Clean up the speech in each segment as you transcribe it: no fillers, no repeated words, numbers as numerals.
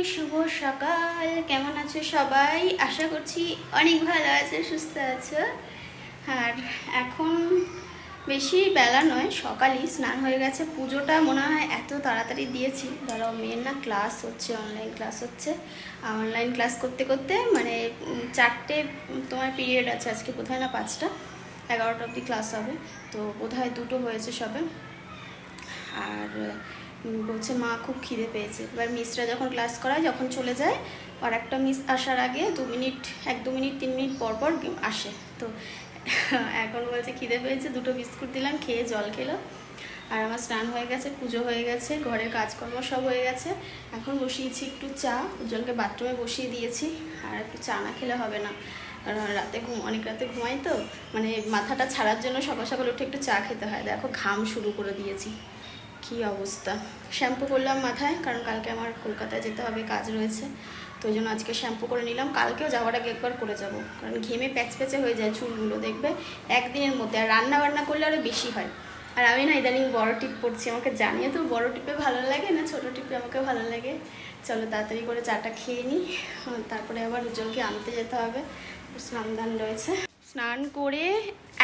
শুভ সকাল। কেমন আছো সবাই? আশা করছি অনেক ভালো আছো, সুস্থ আছো। আর এখন বেশি বেলা নয়, সকালই স্নান হয়ে গেছে। পুজোটা মনে হয় এত তাড়াতাড়ি দিয়েছি, ধরো মেয়ের না ক্লাস হচ্ছে, অনলাইন ক্লাস হচ্ছে। অনলাইন ক্লাস করতে করতে মানে 4টে তোমার পিরিয়ড আছে আজকে, কোথায় না 5টা, 11টা অবধি ক্লাস হবে। তো বোধহয় 2টো হয়েছে সবে। আর বলছে মা খুব খিদে পেয়েছে। এবার মিসরা যখন ক্লাস করায়, যখন চলে যায়, আর একটা মিস আসার আগে 2 মিনিট, 1-2 মিনিট 3 মিনিট পর পর আসে। তো এখন বলছে খিদে পেয়েছে, 2টো বিস্কুট দিলাম, খেয়ে জল খেলো। আর আমার স্নান হয়ে গেছে, পুজো হয়ে গেছে, ঘরের কাজকর্ম সব হয়ে গেছে। এখন বসিয়েছি একটু চা, উজ্জ্বলকে বাথরুমে বসিয়ে দিয়েছি। আর একটু চা না খেলে হবে না, কারণ রাতে অনেক রাতে ঘুমাই তো, মানে মাথাটা ছাড়ার জন্য সকাল সকাল উঠে একটু চা খেতে হয়। দেখো ঘাম শুরু করে দিয়েছি, কি অবস্থা। শ্যাম্পু করলাম মাথায়, কারণ কালকে আমার কলকাতায় যেতে হবে, কাজ রয়েছে। তো ওই জন্য আজকে শ্যাম্পু করে নিলাম। কালকেও যাওয়ার আগে একবার করে যাব, কারণ ঘেমে প্যাচপ্যাচে হয়ে যায় চুলগুলো, দেখবে একদিনের মধ্যে। আর রান্না বান্না করলে আরও বেশি হয়। আর আমি না ইদানিং বড় টিপ পড়ছি, আমাকে জানিয়ে তো বড় টিপে ভালো লাগে না ছোটো টিপে আমাকে ভালো লাগে। চলো তাড়াতাড়ি করে চাটা খেয়ে নিই, তারপরে আবার উজ্জ্বলকে আনতে যেতে হবে, স্নান দান রয়েছে। স্নান করে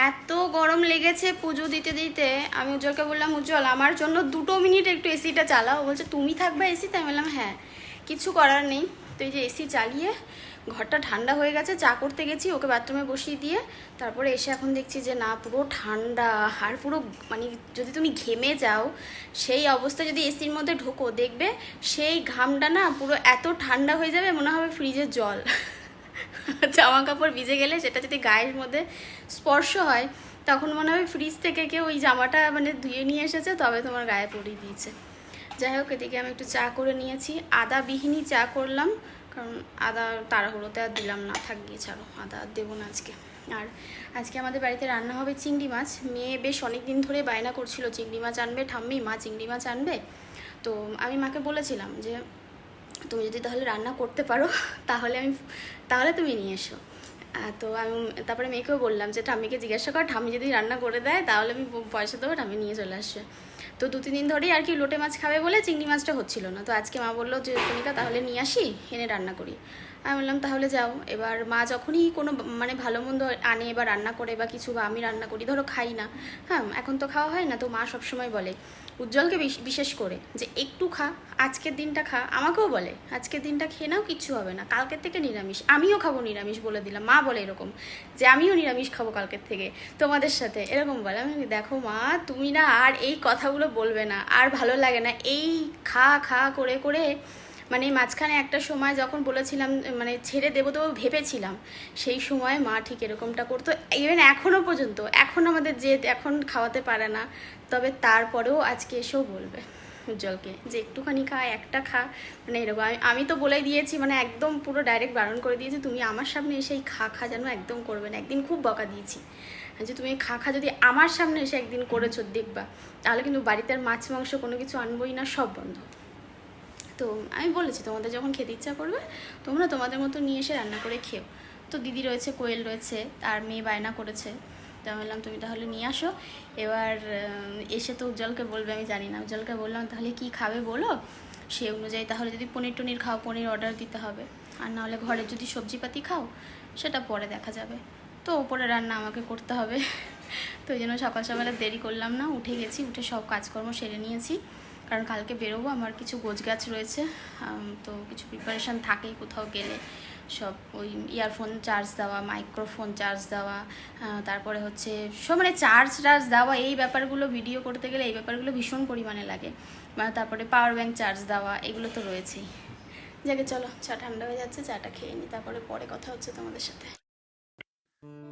এত গরম লেগেছে পুজো দিতে দিতে, আমি উজ্জ্বলকে বললাম উজ্জ্বল আমার জন্য 2 মিনিট একটু এসিটা চালাও। বলছে তুমি থাকবে এসিতে? আমি বললাম হ্যাঁ, কিছু করার নেই। তো এই যে এসি চালিয়ে ঘরটা ঠান্ডা হয়ে গেছে। চা করতে গেছি, ওকে বাথরুমে বসিয়ে দিয়ে তারপরে এসে এখন দেখছি যে না, পুরো ঠান্ডা। আর পুরো মানে যদি তুমি ঘেমে যাও, সেই অবস্থা যদি এসির মধ্যে ঢোকো, দেখবে সেই ঘামটা না পুরো এত ঠান্ডা হয়ে যাবে, মনে হবে ফ্রিজের জল। জামা কাপড় ভিজে গেলে সেটা যদি গায়ের মধ্যে স্পর্শ হয়, তখন মনে হবে ফ্রিজ থেকে কেউ ওই জামাটা মানে ধুয়ে নিয়ে এসেছে, তবে তোমার গায়ে পরিয়ে দিয়েছে। যাই হোক, এদিকে আমি একটু চা করে নিয়েছি, আদা বিহীনই চা করলাম, কারণ আদা তাড়াহুড়োতে আর দিলাম না, থাক গিয়ে ছাড়ো, আদা আর দেবো না আজকে। আর আজকে আমাদের বাড়িতে রান্না হবে চিংড়ি মাছ। মেয়ে বেশ অনেক দিন ধরে বায়না করছিল চিংড়ি মাছ আনবে, ঠাম্মি মা চিংড়ি মাছ আনবে। তো আমি মাকে বলেছিলাম যে তুমি যদি তাহলে রান্না করতে পারো, তাহলে তুমি নিয়ে এসো। তো আমি তারপরে মেয়েকেও বললাম যে ঠাম্মিকে জিজ্ঞাসা কর, ঠাম্মি যদি রান্না করে দেয় তাহলে আমি পয়সা দেবো, ঠাম্মি নিয়ে চলে আসবে। তো 2-3 দিন ধরেই আর কি লোটে মাছ খাবে বলে চিংড়ি মাছটা হচ্ছিল না। তো আজকে মা বললো যে কণিকা তাহলে নিয়ে আসি, এনে রান্না করি। আমি বললাম তাহলে যাও। এবার মা যখনই কোনো মানে ভালো মন্দ আনে বা রান্না করে বা কিছু, বা আমি রান্না করি, ধরো খাই না, হ্যাঁ এখন তো খাওয়া হয় না, তো মা সবসময় বলে উজ্জ্বলকে বিশেষ করে যে একটু খা, আজকের দিনটা খা। আমাকেও বলে আজকের দিনটা খেয়ে নাও, কিচ্ছু হবে না, কালকের থেকে নিরামিষ। আমিও খাবো নিরামিষ বলে দিলাম। মা বলে এরকম যে আমিও নিরামিষ খাবো কালকের থেকে তোমাদের সাথে, এরকম বলে। আমি দেখো মা, তুমি না আর এই কথাগুলো বলবে না, আর ভালো লাগে না এই খা খা করে করে। মানে মাঝখানে একটা সময় যখন বলেছিলাম মানে ছেড়ে দেবো, তো ভেবেছিলাম, সেই সময় মা ঠিক এরকমটা করতো। ইভেন এখনও পর্যন্ত, এখন আমাদের যে এখন খাওয়াতে পারে না, তবে তারপরেও আজকে এসেও বলবে উজ্জ্বলকে যে একটুখানি খা, একটা খা, মানে এরকম। আমি তো বলে দিয়েছি, মানে একদম পুরো ডাইরেক্ট বারণ করে দিয়েছি, তুমি আমার সামনে এসে এই খা খা যেন একদম করবে না। একদিন খুব বকা দিয়েছি যে তুমি খা খা যদি আমার সামনে এসে একদিন করেছো দেখবা, তাহলে কিন্তু বাড়িতে আর মাছ মাংস কোনো কিছু আনবোই না, সব বন্ধ। তো আমি বলেছি তোমাদের যখন খেতে ইচ্ছা করবে, তোমরা তোমাদের মতো নিয়ে এসে রান্না করে খেও। তো দিদি রয়েছে, কোয়েল রয়েছে, আর মেয়ে বায়না করেছে, তো আমি বললাম তুমি তাহলে নিয়ে আসো। এবার এসে তো উজ্জ্বলকে বলবে, আমি জানি না। উজ্জ্বলকে বললাম তাহলে কি খাবে বলো, সে অনুযায়ী তাহলে যদি পনির টনির খাও, পনির অর্ডার দিতে হবে, আর নাহলে ঘরে যদি সবজিপাতি খাও সেটা পরে দেখা যাবে। তো ওপরে রান্না আমাকে করতে হবে। তো ওই জন্য সকাল সকালে দেরি করলাম না, উঠে গেছি, উঠে সব কাজকর্ম সেরে নিয়েছি, কারণ কালকে বেরোবো, আমার কিছু গোছগাছ রয়েছে। তো কিছু প্রিপারেশান থাকেই কোথাও গেলে, সব ওই ইয়ারফোন চার্জ দেওয়া, মাইক্রোফোন চার্জ দেওয়া, তারপরে হচ্ছে সব মানে চার্জ দেওয়া, এই ব্যাপারগুলো ভিডিও করতে গেলে এই ব্যাপারগুলো ভীষণ পরিমাণে লাগে। তারপরে পাওয়ার ব্যাঙ্ক চার্জ দেওয়া, এগুলো তো রয়েছেই। যাকে চলো, চা ঠান্ডা হয়ে যাচ্ছে, চাটা খেয়ে নিই, তারপরে পরে কথা হচ্ছে তোমাদের সাথে।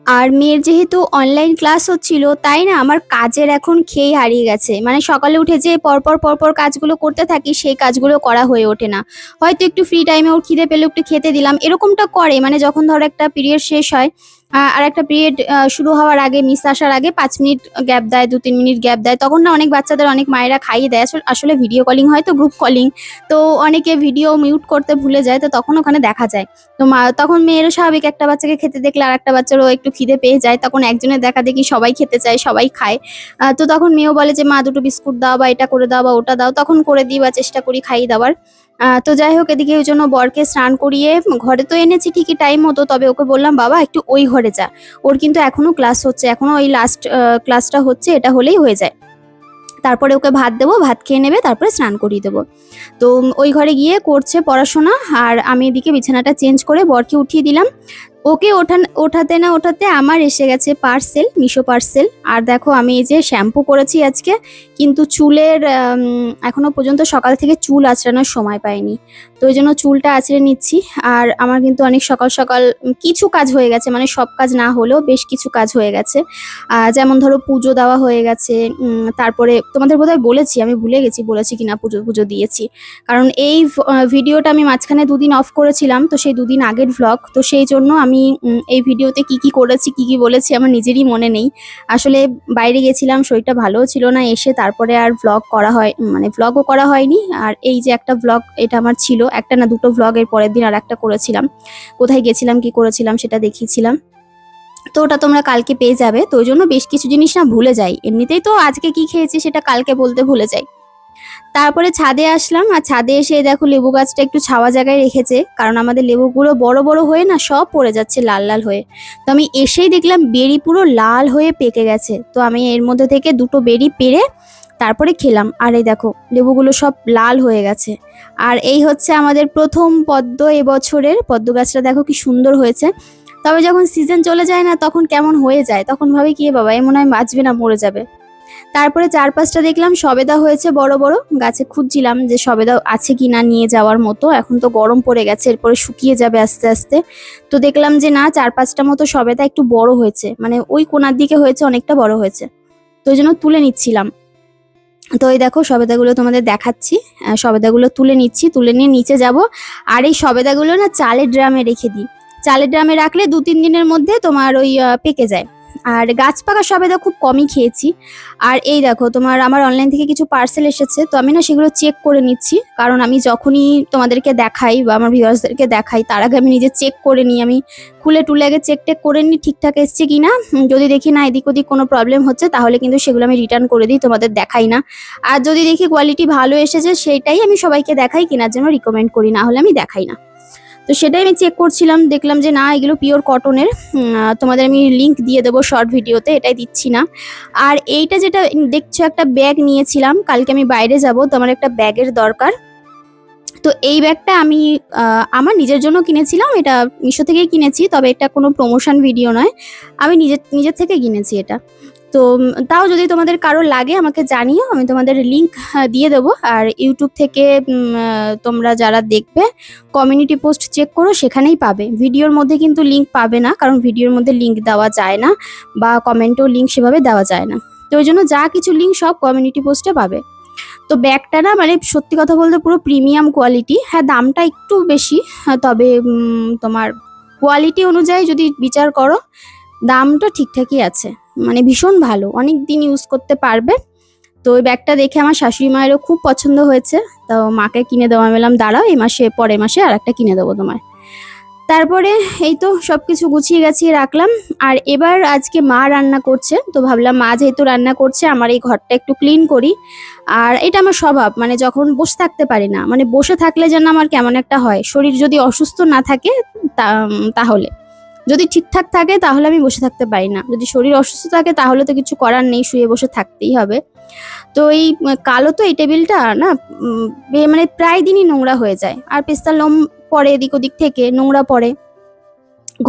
আর মেয়ের যেহেতু অনলাইন ক্লাস হচ্ছিল, তাই না আমার কাজের এখন খেই হারিয়ে গেছে। মানে সকালে উঠে যে পরপর কাজগুলো করতে থাকি, সেই কাজগুলো করা হয়ে ওঠে না। হয়তো একটু ফ্রি টাইমে ওর খিদে পেলে একটু খেতে দিলাম, এরকমটা করে। মানে যখন ধরো একটা পিরিয়ড শেষ হয় আর একটা পিরিয়ড শুরু হওয়ার আগে, মিস আসার আগে 5 মিনিট গ্যাপ দেয়, 2-3 মিনিট গ্যাপ দেয়, তখন না অনেক বাচ্চাদের অনেক মায়েরা খাইয়ে দেয়। আসলে ভিডিও কলিং হয় তো, গ্রুপ কলিং, তো অনেকে ভিডিও মিউট করতে ভুলে যায়, তো তখন ওখানে দেখা যায়। তো তখন মেয়েরও স্বাভাবিক, একটা বাচ্চাকে খেতে দেখলে আর একটা বাচ্চারও একটু খিদে পেয়ে যায়, তখন একজনের দেখা দেখি সবাই খেতে চায়, সবাই খায়। তো তখন মেয়েও বলে যে মা 2টো বিস্কুট দাও, বা এটা করে দাও, বা ওটা দাও, তখন করে দিই বা চেষ্টা করি খাইয়ে দেওয়ার। তো যাই হোক, এদিকে ওই জন্য বরকে স্নান করিয়ে ঘরে তো এনেছি ঠিকই টাইম মতো, তবে ওকে বললাম বাবা একটু ওই ঘরে যা, ওর কিন্তু এখনো ক্লাস হচ্ছে, এখনো ওই লাস্ট ক্লাসটা হচ্ছে, এটা হলেই হয়ে যায়। তারপরে ওকে ভাত দেবো, ভাত খেয়ে নেবে, তারপরে স্নান করিয়ে দেবো। তো ওই ঘরে গিয়ে করছে পড়াশোনা, আর আমি এদিকে বিছানাটা চেঞ্জ করে বরকে উঠিয়ে দিলাম। ওকে ওঠাতে না ওঠাতে আমার এসে গেছে পার্সেল, মিশো পার্সেল। আর দেখো আমি এই যে শ্যাম্পু করেছি আজকে, কিন্তু চুলের এখনো পর্যন্ত সকাল থেকে চুল আঁচড়ানোর সময় পাইনি, তো ওই জন্য চুলটা আঁচড়ে নিচ্ছি। আর আমার কিন্তু অনেক সকাল সকাল কিছু কাজ হয়ে গেছে, মানে সব কাজ না হলেও বেশ কিছু কাজ হয়ে গেছে। যেমন ধরো পুজো দেওয়া হয়ে গেছে, তারপরে তোমাদের বোধহয় বলেছি, আমি ভুলে গেছি বলেছি কিনা পুজো দিয়েছি, কারণ এই ভিডিওটা আমি মাঝখানে দুদিন অফ করেছিলাম, তো সেই দুদিন আগের ভ্লগ, তো সেই জন্য আমি এই ভিডিওতে কি কি করেছি কি কি বলেছি আমার নিজেরই মনে নেই। আসলে বাইরে গেছিলাম, শরীরটা ভালোও ছিল না, এসে তারপরে আর ভ্লগ করা হয়, মানে ভ্লগও করা হয়নি। আর এই যে একটা ভ্লগ এটা আমার ছিল, একটা না দুটো ভ্লগ, এর পরের দিন আর একটা করেছিলাম, কোথায় গেছিলাম কি করেছিলাম সেটা দেখিয়েছিলাম, তো ওটা তোমরা কালকে পেয়ে যাবে। তো ওই জন্য বেশ কিছু জিনিস না ভুলে যাই, এমনিতেই তো আজকে কি খেয়েছি সেটা কালকে বলতে ভুলে যাই। তারপরে ছাদে আসলাম, আর ছাদে এসে দেখো লেবু গাছটা একটু ছাওয়া জায়গায় রেখেছে, কারণ আমাদের লেবুগুলো বড় বড় হয়ে না সব পড়ে যাচ্ছে লাল লাল হয়ে। তো আমি এসেই দেখলাম বেরি পুরো লাল হয়ে পেকে গেছে, তো আমি এর মধ্যে থেকে দুটো বেরি পেড়ে তারপরে খেলাম। আর এই দেখো লেবুগুলো সব লাল হয়ে গেছে। আর এই হচ্ছে আমাদের প্রথম পদ্ম এবছরের, পদ্ম গাছটা দেখো কি সুন্দর হয়েছে। তবে যখন সিজন চলে যায় না তখন কেমন হয়ে যায়, তখন ভাবে কি বাবা এ মনে হয় বাঁচবে না, মরে যাবে। তারপরে চারপাশটা দেখলাম সবেদা হয়েছে বড় বড়, গাছে খুঁজছিলাম যে সবেদা আছে কিনা নিয়ে যাওয়ার মতো, এখন তো গরম পড়ে গেছে, এরপরে শুকিয়ে যাবে আস্তে আস্তে। তো দেখলাম যে না, 4-5টা মতো সবেদা একটু বড় হয়েছে, মানে ওই কোণার দিকে হয়েছে, অনেকটা বড় হয়েছে, তো ওই জন্য তুলে নিচ্ছিলাম। তো এই দেখো সবেদাগুলো তোমাদের দেখাচ্ছি, সবেদাগুলো তুলে নিচ্ছি, তুলে নিয়ে নিচে যাব। আর এই সবেদাগুলো না চালের ড্রামে রেখে দিই, চালের ড্রামে রাখলে 2-3 দিনের মধ্যে তোমার ওই পেকে যায়। আর গাছ পাকা সবেদা খুব কমই খেয়েছি। আর এই দেখো তোমার আমার অনলাইন থেকে কিছু পার্সেল এসেছে, তো আমি না সেগুলো চেক করে নিচ্ছি, কারণ আমি যখনই তোমাদেরকে দেখাই বা আমার ভিউয়ার্সদেরকে দেখাই তার আগে আমি নিজে চেক করে নিই, আমি খুলে টুলে আগে চেক টেক করে নিই ঠিকঠাক এসছে কিনা। যদি দেখি না এদিক ওদিক কোনো প্রবলেম হচ্ছে তাহলে কিন্তু সেগুলো আমি রিটার্ন করে দিই, তোমাদের দেখাই না। আর যদি দেখি কোয়ালিটি ভালো এসেছে সেটাই আমি সবাইকে দেখাই, কেনার জন্য রিকমেন্ড করি, না হলে আমি দেখাই না। তো সেটাই আমি চেক করছিলাম, দেখলাম যে না এগুলো পিওর কটনের। তোমাদের আমি লিংক দিয়ে দেবো শর্ট ভিডিওতে, এটাই দিচ্ছি না। আর এইটা যেটা দেখছো একটা ব্যাগ নিয়েছিলাম, কালকে আমি বাইরে যাব, তো আমার একটা ব্যাগের দরকার। তো এই ব্যাগটা আমি আমার নিজের জন্য কিনেছিলাম, এটা মিশো থেকেই কিনেছি, তবে এটা কোনো প্রমোশন ভিডিও নয়, আমি নিজের থেকে কিনেছি এটা। তো তাও যদি তোমাদের কারো লাগে আমাকে জানিও, আমি তোমাদের লিংক দিয়ে দেবো। আর ইউটিউব থেকে তোমরা যারা দেখবে কমিউনিটি পোস্ট চেক করো, সেখানেই পাবে, ভিডিওর মধ্যে কিন্তু লিংক পাবে না, কারণ ভিডিওর মধ্যে লিংক দেওয়া যায় না, বা কমেন্টেও লিংক সেভাবে দেওয়া যায় না। তো ওই জন্য যা কিছু লিংক সব কমিউনিটি পোস্টে পাবে। তো ব্যাগটা না মানে সত্যি কথা বলতে পুরো প্রিমিয়াম কোয়ালিটি, হ্যাঁ দামটা একটু বেশি, তবে তোমার কোয়ালিটি অনুযায়ী যদি বিচার করো দামটা ঠিকঠাকই আছে, মানে ভীষণ ভালো, অনেক দিন ইউজ করতে পারবে। তো ওই ব্যাগটা দেখে আমার শাশুড়ি মায়েরও খুব পছন্দ হয়েছে, তো মাকে কিনে দেওয়া, বললাম দাঁড়াও এই মাসে পরের মাসে আর একটা কিনে দেবো তোমায়। তারপরে এই তো সবকিছু গুছিয়ে গাছিয়ে রাখলাম। আর এবার আজকে মা রান্না করছে, তো ভাবলাম মা যেহেতু রান্না করছে আমার এই ঘরটা একটু ক্লিন করি। আর এটা আমার স্বভাব, মানে যখন বসে থাকতে পারি না, মানে বসে থাকলে যেন আমার কেমন একটা হয়, শরীর যদি অসুস্থ না থাকে তাহলে, যদি ঠিকঠাক থাকে তাহলে আমি বসে থাকতে পারি না, যদি শরীর অসুস্থ থাকে তাহলে তো কিছু করার নেই, শুয়ে বসে থাকতেই হবে। তো এই কালো তো এই টেবিলটা না মানে প্রায় দিনই নোংরা হয়ে যায়, আর পেস্তার লোম পড়ে এদিক ওদিক থেকে, নোংরা পড়ে,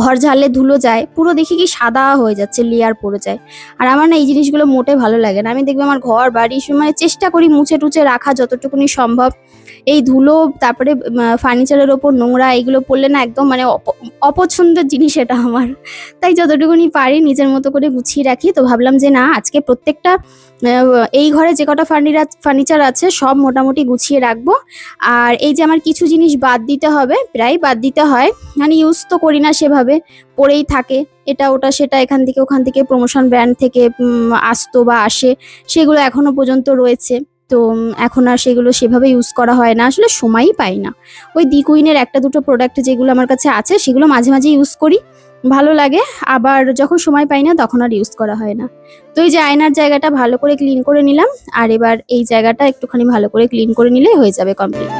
ঘর ঝাড়লে ধুলো যায়, পুরো দেখি কি সাদা হয়ে যাচ্ছে, লেয়ার পড়ে যায়। আর আমার না এই জিনিসগুলো মোটে ভালো লাগে না, আমি দেখবে আমার ঘর বাড়ি মানে চেষ্টা করি মুছে টুছে রাখা যতটুকুনি সম্ভব। এই ধুলো তারপরে ফার্নিচারের ওপর নোংরা এগুলো পড়লে না একদম মানে অপছন্দের জিনিস এটা আমার, তাই যতটুকুনি পারি নিজের মতো করে গুছিয়ে রাখি। তো ভাবলাম যে না আজকে প্রত্যেকটা এই ঘরে যে কটা ফার্নিচার আছে সব মোটামুটি গুছিয়ে রাখবো। আর এই যে আমার কিছু জিনিস বাদ দিতে হবে, প্রায় বাদ দিতে হয়, মানে ইউজ তো করি না সেভাবে, পড়েই থাকে, এটা ওটা সেটা এখান থেকে ওখান থেকে প্রমোশন ব্র্যান্ড থেকে আসতো বা আসে, সেগুলো এখনো পর্যন্ত রয়েছে। তো এখন আর সেগুলো সেভাবে ইউজ করা হয় না, আসলে সময়ই পাই না। ওই দি কুইনের একটা দুটো প্রোডাক্ট যেগুলো আমার কাছে আছে সেগুলো মাঝে মাঝে ইউজ করি, ভালো লাগে, আবার যখন সময় পাই না তখন আর ইউজ করা হয় না। তো এই যে আয়নার জায়গাটা ভালো করে ক্লিন করে নিলাম, আর এবার এই জায়গাটা একটুখানি ভালো করে ক্লিন করে নিলেই হয়ে যাবে কমপ্লিট।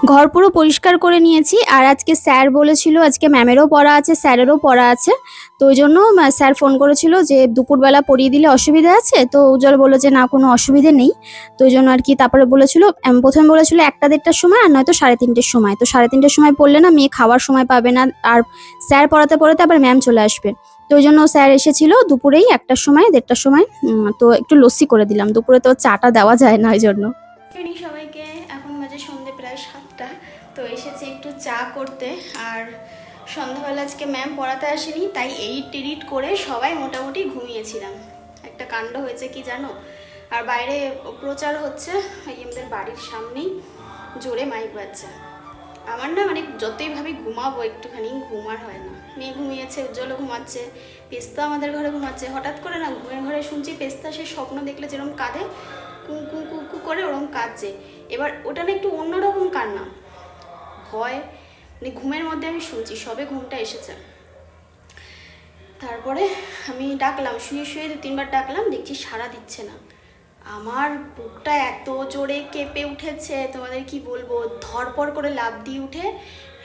ঘর পুরো পরিষ্কার করে নিয়েছি। আর আজকে স্যার বলেছিল, আজকে ম্যামেরও পড়া আছে, স্যারেরও পড়া আছে। তো ওই জন্য স্যার ফোন করেছিল যে দুপুরবেলা পড়িয়ে দিলে অসুবিধা আছে। তো উজ্জ্বল বললো যে না, কোনো অসুবিধে নেই। তো ওই জন্য আর কি তারপরে বলেছিল, প্রথমে বলেছিল 1টা-1:30টার সময়, আর নয়তো 3:30টার সময়। তো 3:30টার সময় পড়লে না মেয়ে খাওয়ার সময় পাবে না, আর স্যার পড়াতে পড়াতে আবার ম্যাম চলে আসবে। তো ওই জন্য স্যার এসেছিল দুপুরেই 1টার সময় 1:30টার সময়। তো একটু লস্যি করে দিলাম, দুপুরে তো চাটা দেওয়া যায় না ওই জন্য। ট্রেনিং সবাইকে, এখন বাজে সন্ধে প্রায় 7টা। তো এসেছি একটু চা করতে। আর সন্ধ্যাবেলা আজকে ম্যাম পড়াতে আসেনি, তাই এডিট করে সবাই মোটামুটি ঘুমিয়েছিলাম। একটা কাণ্ড হয়েছে কি জানো, আর বাইরে প্রচার হচ্ছে, এই আমাদের বাড়ির সামনেই জোরে মাইক বাজছে। আমার না মানে যতই ভাবি ঘুমাবো একটুখানি, ঘুম আর হয় না। মেয়ে ঘুমিয়েছে, উজ্জ্বলও ঘুমাচ্ছে, পেস্তা আমাদের ঘরে ঘুমাচ্ছে। হঠাৎ করে না ঘুমের ঘরে শুনছি পেস্তা সে স্বপ্ন দেখলে যেরকম কাঁদে, কু কু কু কু করে ওরকম কাঁদছে। এবার ওটা না একটু অন্যরকম কান্না, ভয়, মানে ঘুমের মধ্যে আমি শুনছি, সবে ঘুমটা এসেছে। তারপরে আমি ডাকলাম, শুয়ে শুয়ে 2-3বার ডাকলাম, দেখছি সাড়া দিচ্ছে না। আমার বুকটা এত জোরে কেঁপে উঠেছে, তোমাদের কি বলবো। ধরপর করে লাফ দিয়ে উঠে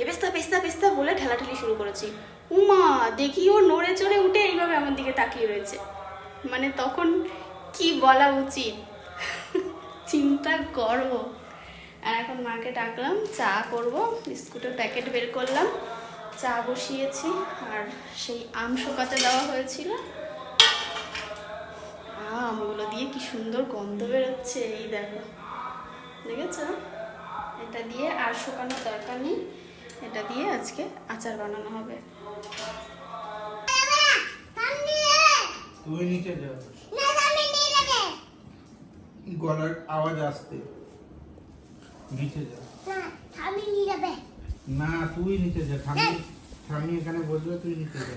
পেস্তা পেস্তা পেস্তা বলে ঠেলাঠেলি শুরু করেছি। উমা, দেখি ও নড়ে চড়ে উঠে এইভাবে আমার দিকে তাকিয়ে রয়েছে। মানে তখন কি বলা উচিত চিন্তা করো। আর এখন মাকে ডাকলাম, চা করব, বিস্কুটের প্যাকেট বের করলাম, চা বসিয়েছি। আর সেই আম শুকাতে দেওয়া হয়েছিল, আমগুলো দিয়ে কি সুন্দর গন্ধ বেরোচ্ছে, এই দেখো, দেখেছ? এটা দিয়ে আর শুকানোর দরকার নেই, এটা দিয়ে আজকে আচার বানানো হবে। তুই নিচে যা, গলার আওয়াজ আসতে, নিচে যা। না তুই নিচে যা, ঠাম্মি এখানে বসবে, তুই নিচে যা।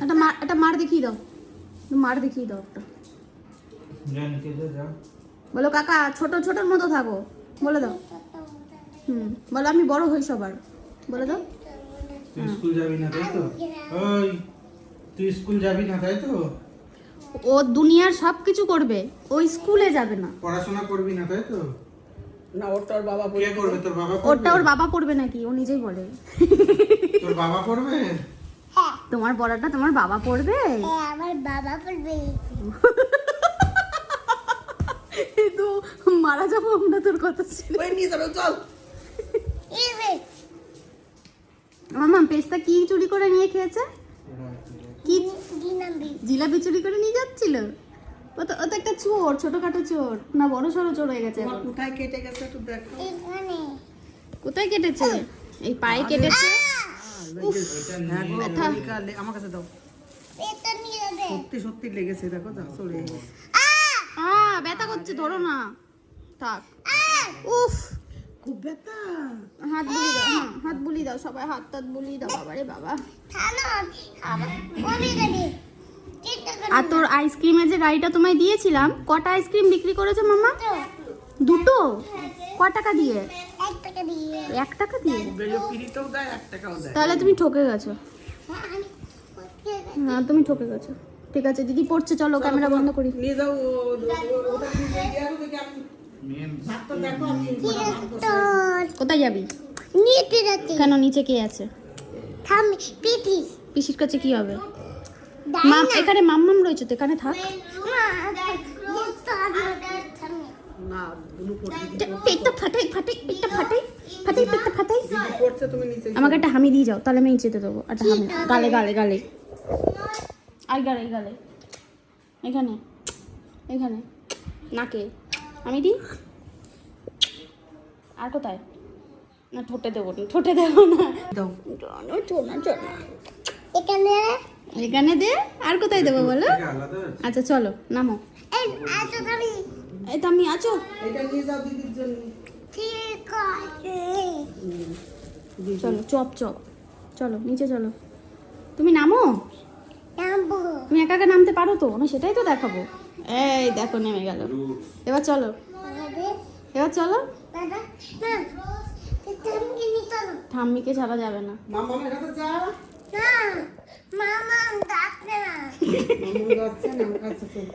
এটা মার দেখিয়ে দাও, মার দেখিয়ে দাও একটা। যা নিচে যা, যা। বলো কাকা ছোট ছোটর মতো থাকো, বলে দাও। বলো আমি বড় হই সবার, বলে দাও। তুই স্কুল যাবি না তাই তো? ওই তুই স্কুল যাবি না তাই তো? ও দুনিয়ার সব কিছু করবে, ও স্কুলে যাবে না। পড়াশোনা করবি না তাই তো? না, ওরটা ওর বাবা কে করবে? তোর বাবা করবে? ওরটা ওর বাবা পড়বে নাকি, ও নিজেই বলে। তোর বাবা করবে? তোমার পড়াটা তোমার বাবা পড়বে? আমার বাবা পড়বে। তো মারা যাবো আমরা, তোর কথা ছিল। ওই নিয়ে যাবে, চল। মামা পেস্তা কি চুরি করে নিয়ে খেয়েছে? কি জিলাপি চুরি করে নিয়ে যাচ্ছিল? ও তো একটা চোর, ছোটখাটো চোর না, বড় সড়ো চোর হয়ে গেছে। তোমার কোথায় কেটে গেছে একটু দেখো। কোথায় কেটেছে? এই পায়ে কেটেছে। ব্যথা। আমার কাছে দাও। সত্যি সত্যি লেগেছে, দেখো যা চলে গেছে। ব্যথা করছে, ধরো না, থাক। উফ, খুব ব্যথা। হাত বুলিয়ে দাও, হ্যাঁ হাত বুলিয়ে দাও, সবাই হাত টাত বুলিয়ে দাও। বাবারে বাবা। আর তোর আইসক্রিমের যে গাড়িটা তোমায় দিয়েছিলাম, কটা আইসক্রিম বিক্রি করেছো মামা? দুটো? ক টাকা দিয়ে? 1 টাকা দিয়ে? বেলো পিরিতেও দেয়, 1 টাকাও দেয়। তাহলে তুমি ঠকে গেছো। হ্যাঁ তুমি ঠকে গেছো। ঠিক আছে দিদি পড়ছে, চলো ক্যামেরা বন্ধ করি। নিয়ে যাও, ওটা নিয়ে যাও, দেখি আমি ভাতটা দেখো, আমি কোথায় যাবি? কেন, নিচে কে আছে? পিসির কাছে কি হবে? এখানে মাম্মাম রয়েছে তো, এখানে থাক। না দুনু পড়ছে, পেটটা ফাটাই ফাটাই, পেটটা ফাটাই ফাটাই, পেটটা ফাটাই। পড়ছে, তুমি নিচে আমাকে একটা হামি দিয়ে যাও, তাহলে আমি নিচেতে দেবো। একটা হামি গালে গালে গালে, আর গালে গালে, এখানে এখানে নাকে আমি দিই। আর কোথায়? না ঠোঁটে দেবো না, ঠোঁটে দেবো না, দাও। চোনা চোনা, এখানে দে। আর কোথায় দেবো বলো? আলাদা আছে? আচ্ছা চলো নামো। এই তো আমি আছো। এটা নিয়ে যাও দিদির জন্য। চলো চপ চপ, চলো নিচে চলো। তুমি নামো, তুমি একা একা নামতে পারো তো? আমি সেটাই তো দেখাবো। এই দেখো নেমে গেল। এবার চলো, এবার চলো। ঠাম্মিকে ছাড়া যাবে না। মামার কাছে যা। মামা ডাকবে না। মামা যাচ্ছে না, আমার কাছে চল।